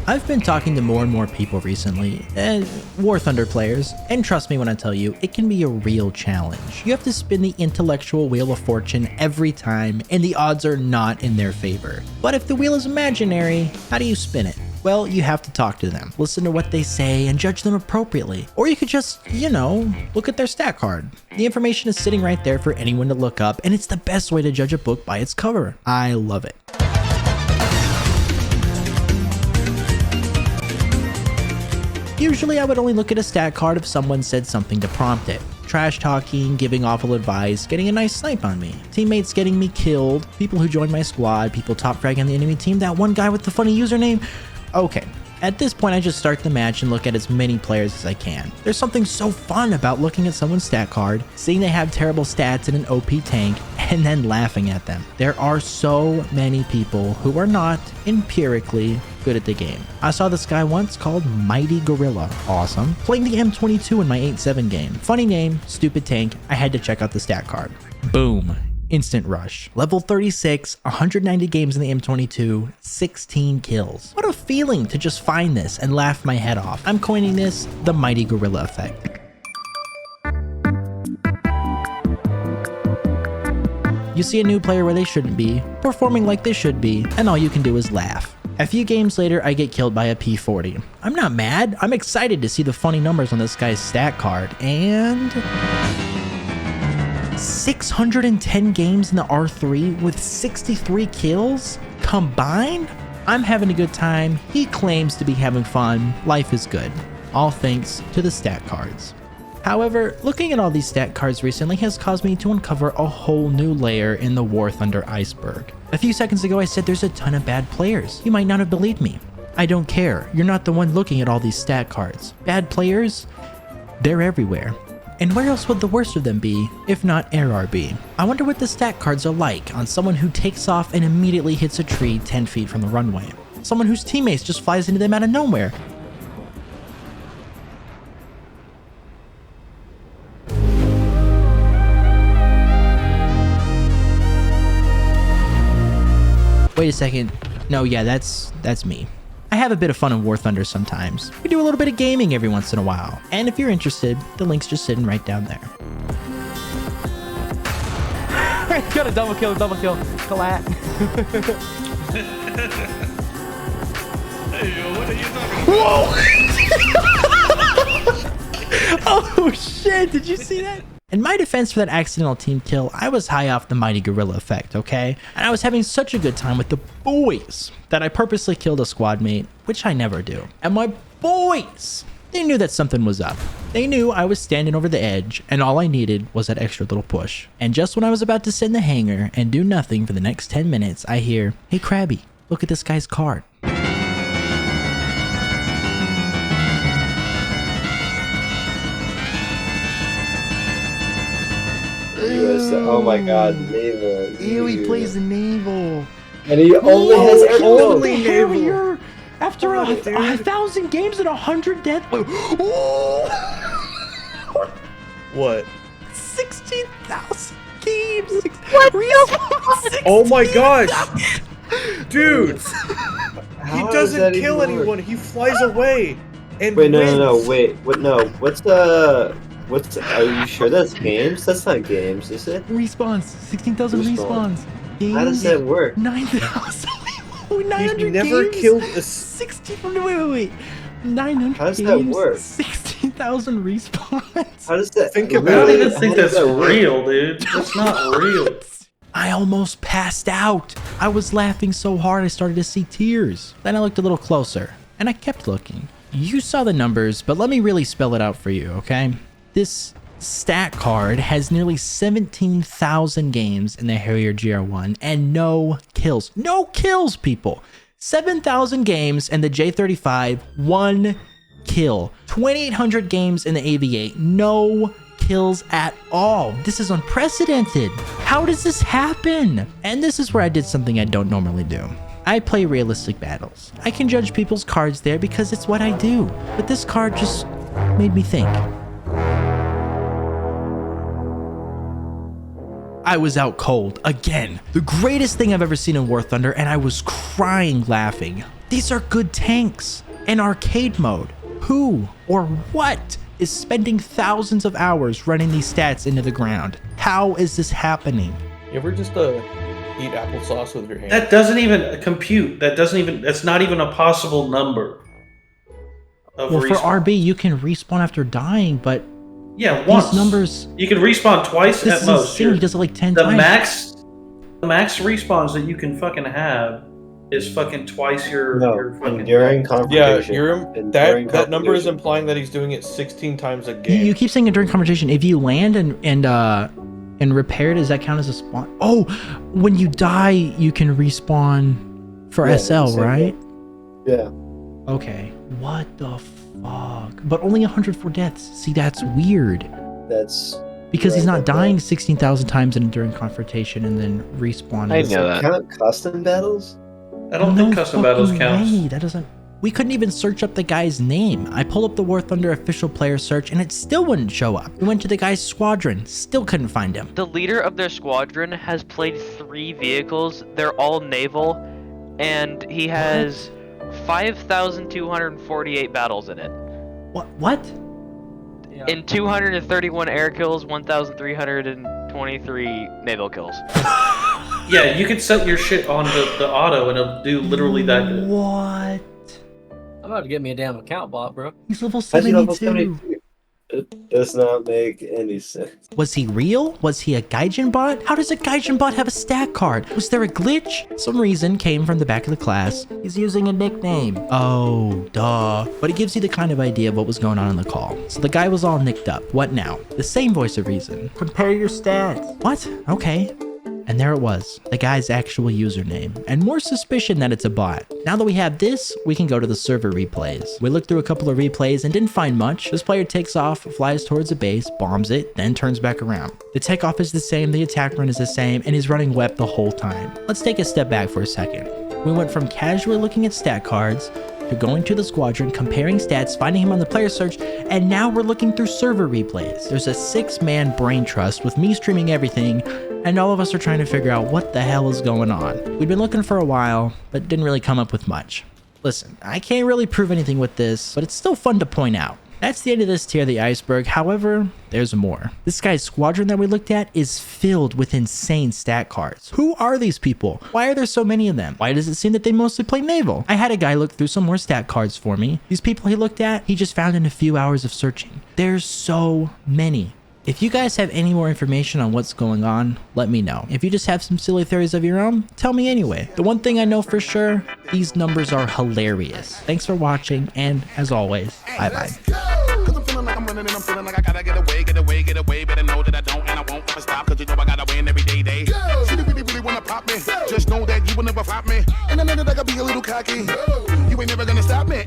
I've been talking to more and more people recently, War Thunder players, and trust me when I tell you, it can be a real challenge. You have to spin the intellectual wheel of fortune every time, and the odds are not in their favor. But if the wheel is imaginary, how do you spin it? Well, you have to talk to them, listen to what they say, and judge them appropriately. Or you could just, look at their stat card. The information is sitting right there for anyone to look up, and it's the best way to judge a book by its cover. I love it. Usually I would only look at a stat card if someone said something to prompt it. Trash talking, giving awful advice, getting a nice snipe on me, teammates getting me killed, people who joined my squad, people top fragging the enemy team, that one guy with the funny username. Okay, at this point I just start the match and look at as many players as I can. There's something so fun about looking at someone's stat card, seeing they have terrible stats in an OP tank, and then laughing at them. There are so many people who are not empirically good at the game. I saw this guy once called Mighty Gorilla. Awesome. Playing the M22 in my 8-7 game. Funny name, stupid tank. I had to check out the stat card. Boom. Instant rush. Level 36, 190 games in the M22, 16 kills. What a feeling to just find this and laugh my head off. I'm coining this the Mighty Gorilla effect. You see a new player where they shouldn't be, performing like they should be, and all you can do is laugh. A few games later, I get killed by a P40. I'm not mad. I'm excited to see the funny numbers on this guy's stat card, and 610 games in the R3 with 63 kills combined? I'm having a good time. He claims to be having fun. Life is good. All thanks to the stat cards. However, looking at all these stat cards recently has caused me to uncover a whole new layer in the War Thunder iceberg. A few seconds ago I said there's a ton of bad players. You might not have believed me. I don't care. You're not the one looking at all these stat cards. Bad players? They're everywhere. And where else would the worst of them be, if not RRB? I wonder what the stat cards are like on someone who takes off and immediately hits a tree 10 feet from the runway. Someone whose teammates just flies into them out of nowhere. Wait a second. No, yeah, that's me. I have a bit of fun in War Thunder sometimes. We do a little bit of gaming every once in a while. And if you're interested, the link's just sitting right down there. Got a double kill. Collat. Hey, yo, what are you talking Whoa! about? Oh shit, did you see that? In my defense for that accidental team kill, I was high off the Mighty Gorilla effect, okay? And I was having such a good time with the boys that I purposely killed a squad mate, which I never do. And my boys, they knew that something was up. They knew I was standing over the edge, and all I needed was that extra little push. And just when I was about to sit in the hangar and do nothing for the next 10 minutes, I hear, "Hey Krabby, look at this guy's card." Oh my god, naval. Ew, he plays the naval. And he only has only naval. Harrier after a 1,000 games and 100 death. What? 16,000 games. What? Oh my gosh! Dude! He How is doesn't that kill even work? anyone, he flies away! And Wait, wins. no, wait, what, no, are you sure that's games? That's not games, is it? Respawns. 16,000 Respawn. respawns. Games. How does that work? 9,000. 900 He's never games. killed a 60. Wait. 900 How does games. that work? 16,000 respawns. How does that Think really- about I don't even how think does that's that work? real, dude. That's not real. I almost passed out. I was laughing so hard I started to see tears. Then I looked a little closer, and I kept looking. You saw the numbers, but let me really spell it out for you, okay? This stat card has nearly 17,000 games in the Harrier GR1 and no kills. No kills, people. 7,000 games in the J35, 1 kill. 2,800 games in the AV8, no kills at all. This is unprecedented. How does this happen? And this is where I did something I don't normally do. I play realistic battles. I can judge people's cards there because it's what I do. But this card just made me think. I was out cold again. The greatest thing I've ever seen in War Thunder, and I was crying laughing. These are good tanks in arcade mode. Who or what is spending thousands of hours running these stats into the ground? How is this happening? You ever just eat applesauce with your hand? That doesn't even compute. That's not even a possible number. Of Well, for respawn. RB, you can respawn after dying, but Yeah, once. these numbers. You can respawn twice This at is most. insane. He does it like 10 The times. max respawns that you can fucking have is fucking twice your No, fucking during Yeah, confrontation. that number is implying that he's doing it 16 times a game. You keep saying it during conversation. If you land and repair, does that count as a spawn? Oh, when you die, you can respawn for Yeah, SL, same right? Yeah. Okay. What the fuck? But only 104 deaths. See, that's weird. That's Because he's Right, not like dying 16,000 times during confrontation and then respawning. I does know it that. count custom battles? I don't think custom battles counts. Way. That doesn't. We couldn't even search up the guy's name. I pulled up the War Thunder official player search and it still wouldn't show up. We went to the guy's squadron, still couldn't find him. The leader of their squadron has played 3 vehicles. They're all naval, and he has 5,248 battles in it. What? In 231 air kills, 1,323 naval kills. Yeah, you can set your shit on the auto and it'll do literally that good. What? I'm about to get me a damn account bot, bro. He's level How's he level 72. 72? It does not make any sense. Was he real? Was he a Gaijin bot? How does a Gaijin bot have a stat card? Was there a glitch? Some reason came from the back of the class. He's using a nickname. Oh, duh. But it gives you the kind of idea of what was going on in the call. So the guy was all nicked up. What now? The same voice of reason. Compare your stats. What? Okay. And there it was, the guy's actual username, and more suspicion that it's a bot. Now that we have this, we can go to the server replays. We looked through a couple of replays and didn't find much. This player takes off, flies towards a base, bombs it, then turns back around. The takeoff is the same, the attack run is the same, and he's running WEP the whole time. Let's take a step back for a second. We went from casually looking at stat cards to going to the squadron, comparing stats, finding him on the player search, and now we're looking through server replays. There's a 6-man brain trust with me streaming everything, and all of us are trying to figure out what the hell is going on. We'd been looking for a while, but didn't really come up with much. Listen, I can't really prove anything with this, but it's still fun to point out. That's the end of this tier of the iceberg. However, there's more. This guy's squadron that we looked at is filled with insane stat cards. Who are these people? Why are there so many of them? Why does it seem that they mostly play naval? I had a guy look through some more stat cards for me. These people he looked at, he just found in a few hours of searching. There's so many. If you guys have any more information on what's going on, let me know. If you just have some silly theories of your own, tell me anyway. The one thing I know for sure, these numbers are hilarious. Thanks for watching, and as always, bye-bye. Cause I'm feeling like I'm running and I'm feeling like I gotta get away, get away, get away. Better know that I don't and I won't ever stop. Cause you know I gotta win every day. She really, really wanna pop me. Just know that you will never flop me. And I know that I gotta be a little cocky. You ain't never gonna stop me.